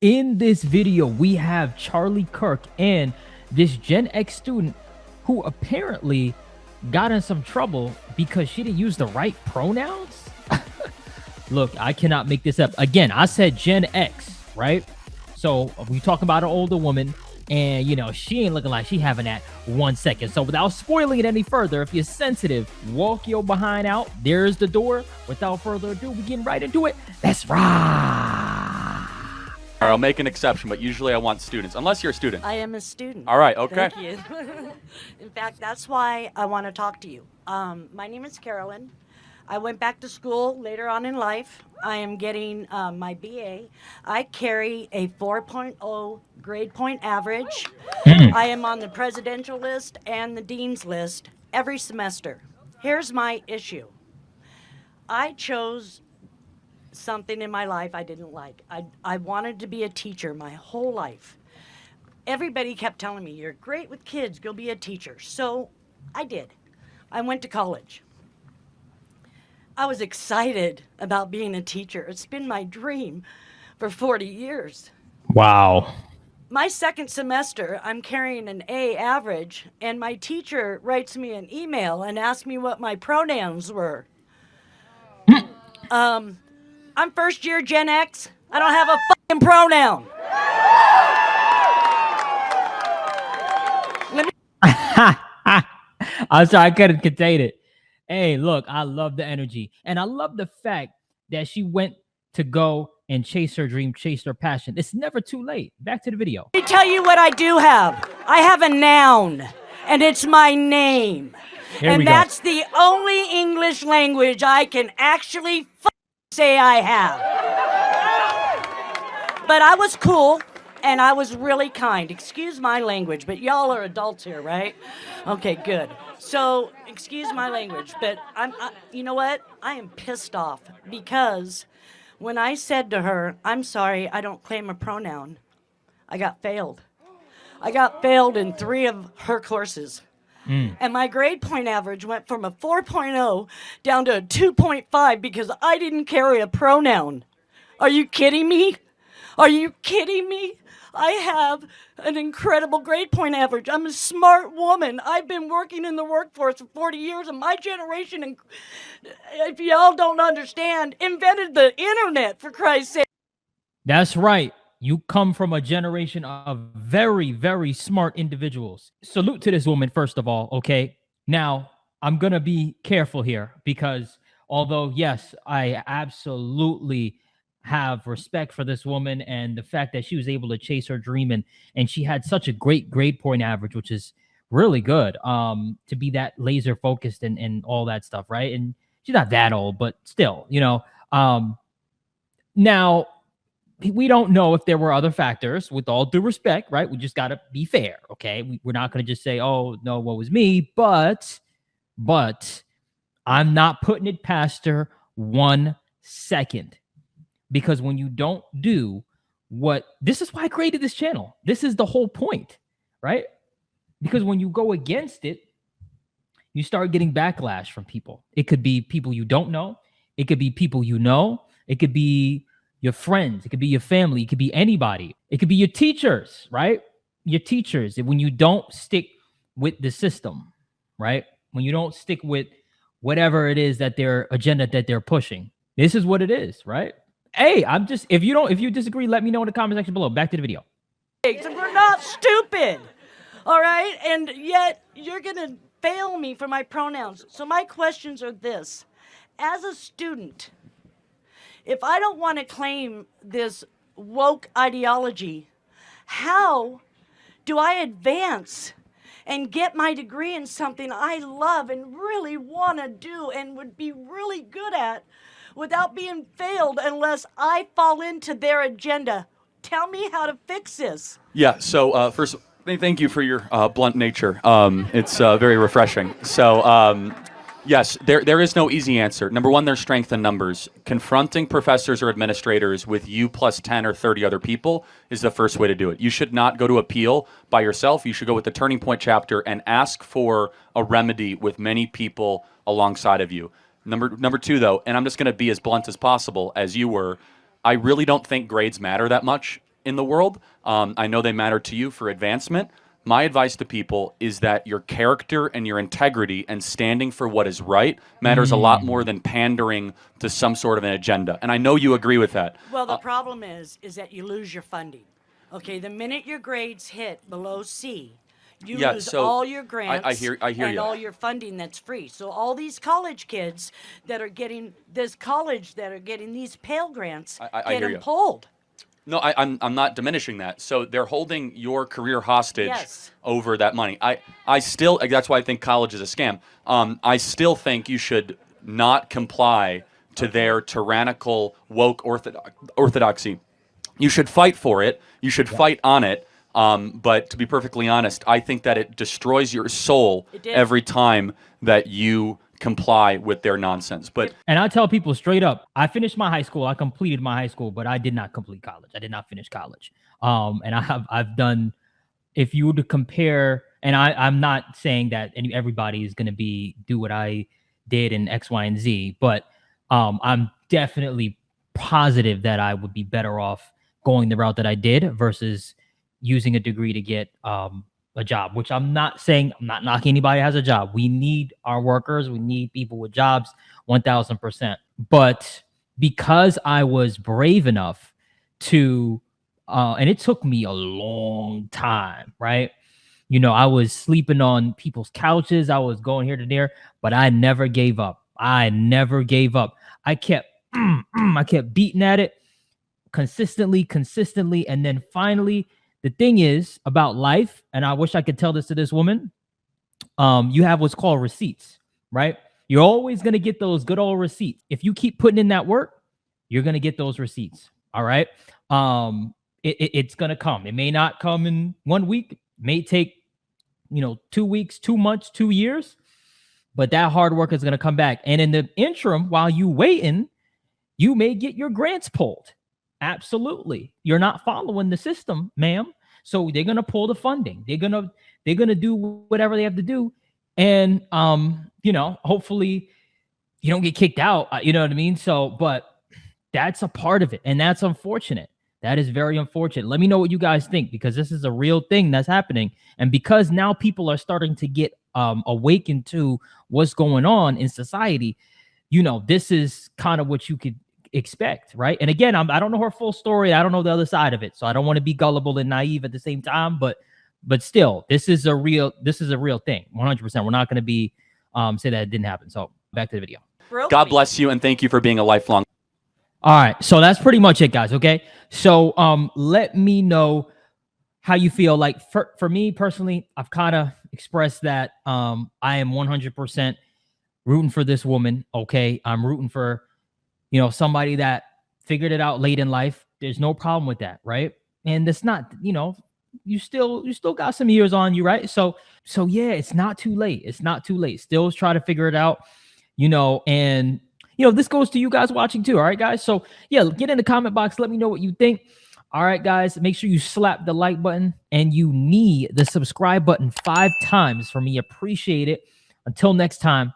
In this video, we have Charlie Kirk and this Gen X student who apparently got in some trouble because she didn't use the right pronouns. Look, I cannot make this up. Again, I said Gen X, right? So we talking about an older woman, and she ain't looking like she having that 1 second. So without spoiling it any further, if you're sensitive, walk your behind out. There's the door. Without further ado, we getting right into it. Let's ride. All right, I'll make an exception, but usually I want students, unless you're a student. I am a student. All right, okay. Thank you. In fact, that's why I want to talk to you. My name is Carolyn. I went back to school later on in life. I am getting my BA. I carry a 4.0 grade point average. I am on the presidential list and the dean's list every semester. Here's my issue. I chose something in my life I didn't like. I wanted to be a teacher my whole life. Everybody kept telling me, you're great with kids, go be a teacher. So I did. I went to college. I was excited about being a teacher. It's been my dream for 40 years. Wow. My second semester, I'm carrying an A average, and my teacher writes me an email and asks me what my pronouns were. I'm first year Gen X. I don't have a fucking pronoun. I'm sorry, I couldn't contain it. Hey, look, I love the energy. And I love the fact that she went to go and chase her dream, chase her passion. It's never too late. Back to the video. Let me tell you what I do have. I have a noun, and it's my name. And that's the only English language I can actually say I have. But I was cool, and I was really kind. Excuse my language, but y'all are adults here, right? Okay, good. So, excuse my language, but you know what? I am pissed off because when I said to her, I'm sorry, I don't claim a pronoun, I got failed. I got failed in 3 of her courses. And my grade point average went from a 4.0 down to a 2.5 because I didn't carry a pronoun. Are you kidding me? Are you kidding me? I have an incredible grade point average. I'm a smart woman. I've been working in the workforce for 40 years, and my generation, and if y'all don't understand, invented the internet, for Christ's sake. That's right. You come from a generation of very, very smart individuals. Salute to this woman, first of all, okay? Now, I'm going to be careful here because although, yes, I absolutely have respect for this woman and the fact that she was able to chase her dream and she had such a great grade point average, which is really good to be that laser focused and all that stuff, right? And she's not that old, but still, now we don't know if there were other factors, with all due respect, right? We just got to be fair, okay? We're not going to just say, oh, no, what was me? But I'm not putting it past her 1 second. Because when you don't do this is why I created this channel. This is the whole point, right? Because when you go against it, you start getting backlash from people. It could be people you don't know. It could be people you know. It could be your friends. It could be your family. It could be anybody. It could be your teachers, right? Your teachers. When you don't stick with the system, right? When you don't stick with whatever it is that their agenda that they're pushing. This is what it is, right? Hey, if you disagree, let me know in the comment section below. Back to the video. We're not stupid, all right? And yet you're going to fail me for my pronouns. So my questions are this. As a student, if I don't want to claim this woke ideology, how do I advance and get my degree in something I love and really want to do and would be really good at without being failed unless I fall into their agenda? Tell me how to fix this. Yeah, so first, thank you for your blunt nature. It's very refreshing. So, yes, there is no easy answer. Number one, there's strength in numbers. Confronting professors or administrators with you plus 10 or 30 other people is the first way to do it. You should not go to appeal by yourself. You should go with the Turning Point chapter and ask for a remedy with many people alongside of you. Number two, though, and I'm just going to be as blunt as possible as you were, I really don't think grades matter that much in the world. I know they matter to you for advancement. My advice to people is that your character and your integrity and standing for what is right matters a lot more than pandering to some sort of an agenda. And I know you agree with that. Well, the problem is that you lose your funding. Okay, the minute your grades hit below C, you Yeah, lose so all your grants I hear and you. all your funding that's free. So all these college kids that are getting these Pell grants I get hear them you. pulled. No, I'm not diminishing that. So they're holding your career hostage Yes. over that money. I still, that's why I think college is a scam. I still think you should not comply to their tyrannical woke orthodoxy. You should fight for it. You should fight on it. But to be perfectly honest, I think that it destroys your soul It did. every time that you comply with their nonsense. But And I tell people straight up, I finished my high school. I completed my high school, but I did not complete college. I did not finish college. And I've done, if you were to compare, and I'm not saying that everybody is going to do what I did in X, Y, and Z, but I'm definitely positive that I would be better off going the route that I did versus using a degree to get a job, which I'm not knocking anybody who has a job. We need our workers. We need people with jobs, 1000%. But because I was brave enough to, and it took me a long time, right? You know, I was sleeping on people's couches. I was going here to there, but I never gave up. I never gave up. I kept beating at it consistently. And then finally, the thing is about life, and I wish I could tell this to this woman, you have what's called receipts, right? You're always going to get those good old receipts. If you keep putting in that work, you're going to get those receipts. All right. It's going to come. It may not come in 1 week. It may take, 2 weeks, 2 months, 2 years, but that hard work is going to come back. And in the interim, while you waiting, you may get your grants pulled. Absolutely. You're not following the system, ma'am. So they're going to pull the funding. They're going to do whatever they have to do. And, hopefully you don't get kicked out. You know what I mean? So, but that's a part of it. And that's unfortunate. That is very unfortunate. Let me know what you guys think, because this is a real thing that's happening. And because now people are starting to get awakened to what's going on in society, this is kind of what you could expect, right? And again, I don't know her full story. I don't know the other side of it, so I don't want to be gullible and naive at the same time. But still, this is a real thing, 100%. We're not going to be say that it didn't happen. So back to the video. God bless you, and thank you for being a lifelong. All right, so that's pretty much it, guys. Okay, so let me know how you feel. Like for me personally, I've kind of expressed that I am 100% rooting for this woman. Okay, I'm rooting for somebody that figured it out late in life. There's no problem with that, right? And it's not, you still got some years on you, right? So yeah, it's not too late. It's not too late. Still try to figure it out, and this goes to you guys watching too. All right, guys. So yeah, get in the comment box. Let me know what you think. All right, guys, make sure you slap the like button and you need the subscribe button 5 times for me. Appreciate it. Until next time,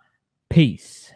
peace.